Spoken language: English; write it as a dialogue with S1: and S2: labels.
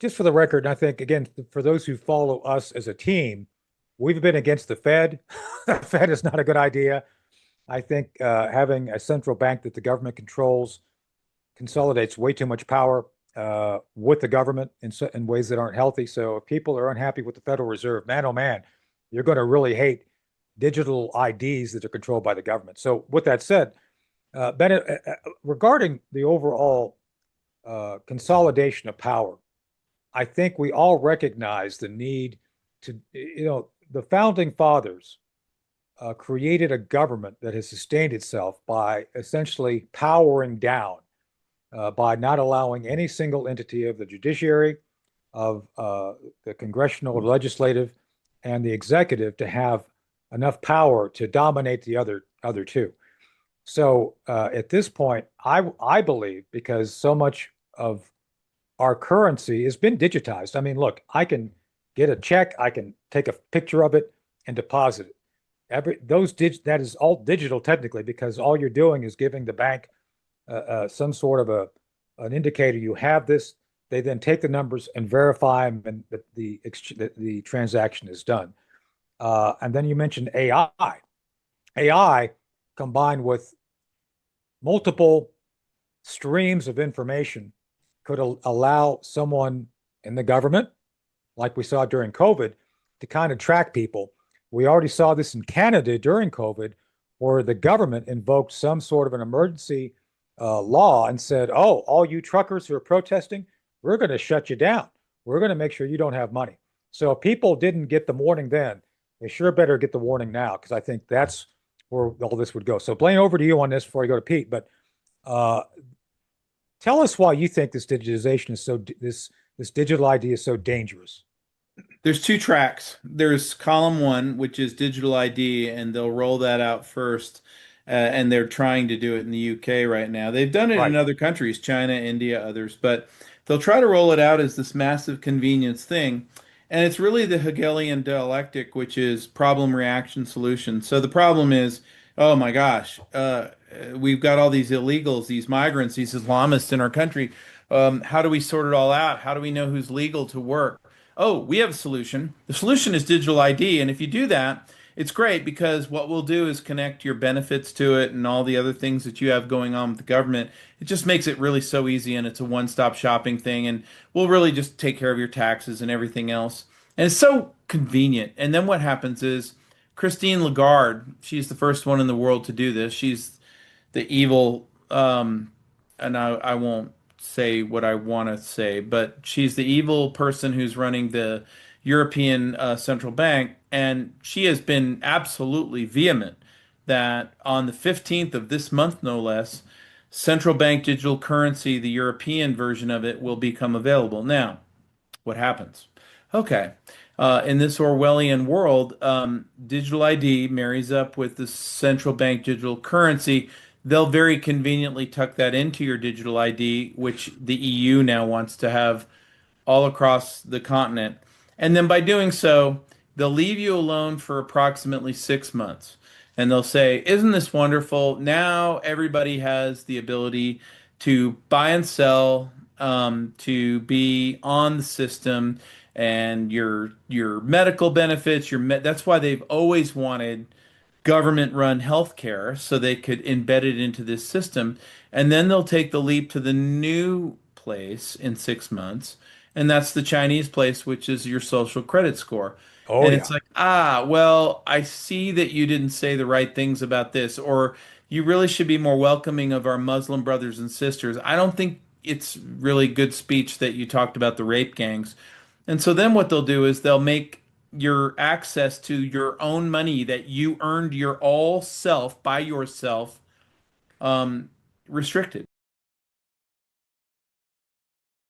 S1: just for the record, I think, again, for those who follow us as a team, we've been against the Fed. The Fed is not a good idea. I think having a central bank that the government controls consolidates way too much power with the government in ways that aren't healthy. So if people are unhappy with the Federal Reserve, man, oh man, you're going to really hate digital IDs that are controlled by the government. So with that said, Bennett, regarding the overall consolidation of power, I think we all recognize the need to, the founding fathers created a government that has sustained itself by essentially powering down, by not allowing any single entity of the judiciary, of the congressional, legislative, and the executive to have enough power to dominate the other two. So at this point, I believe because so much of our currency has been digitized. I mean, look, I can get a check, I can take a picture of it and deposit it. That is all digital technically because all you're doing is giving the bank some sort of an indicator you have this. They then take the numbers and verify them, and the transaction is done. And then you mentioned AI. AI combined with multiple streams of information could allow someone in the government, like we saw during COVID, to kind of track people. We already saw this in Canada during COVID, where the government invoked some sort of an emergency law and said, "Oh, all you truckers who are protesting, we're going to shut you down. We're going to make sure you don't have money." So if people didn't get the warning then, they sure better get the warning now, because I think that's where all this would go. So Blaine, over to you on this before I go to Pete. But uh, tell us why you think this digitization is this digital ID is so dangerous.
S2: There's two tracks. There's column one, which is digital ID, and they'll roll that out first. And they're trying to do it in the UK right now. They've done it in
S1: Right.
S2: other countries, China, India, others, but they'll try to roll it out as this massive convenience thing. And it's really the Hegelian dialectic, which is problem, reaction, solution. So the problem is, oh my gosh, we've got all these illegals, these migrants, these Islamists in our country. How do we sort it all out? How do we know who's legal to work? Oh, we have a solution. The solution is digital ID. And if you do that, it's great because what we'll do is connect your benefits to it and all the other things that you have going on with the government. It just makes it really so easy and it's a one-stop shopping thing. And we'll really just take care of your taxes and everything else. And it's so convenient. And then what happens is Christine Lagarde, she's the first one in the world to do this. She's the evil, and I won't say what I want to say, but she's the evil person who's running the European Central Bank, and she has been absolutely vehement that on the 15th of this month, no less, central bank digital currency, the European version of it, will become available. Now, what happens? Okay. In this Orwellian world, digital ID marries up with the central bank digital currency. They'll very conveniently tuck that into your digital ID, which the EU now wants to have all across the continent. And then by doing so, they'll leave you alone for approximately 6 months. And they'll say, "Isn't this wonderful? Now everybody has the ability to buy and sell, to be on the system, and your medical benefits, that's why they've always wanted government-run healthcare so they could embed it into this system. And then they'll take the leap to the new place in 6 months, and that's the Chinese place, which is your social credit score.
S1: Oh
S2: And it's
S1: yeah.
S2: like, well, I see that you didn't say the right things about this, or you really should be more welcoming of our Muslim brothers and sisters. I don't think it's really good speech that you talked about the rape gangs. And so then what they'll do is they'll make your access to your own money that you earned your all self by yourself, restricted.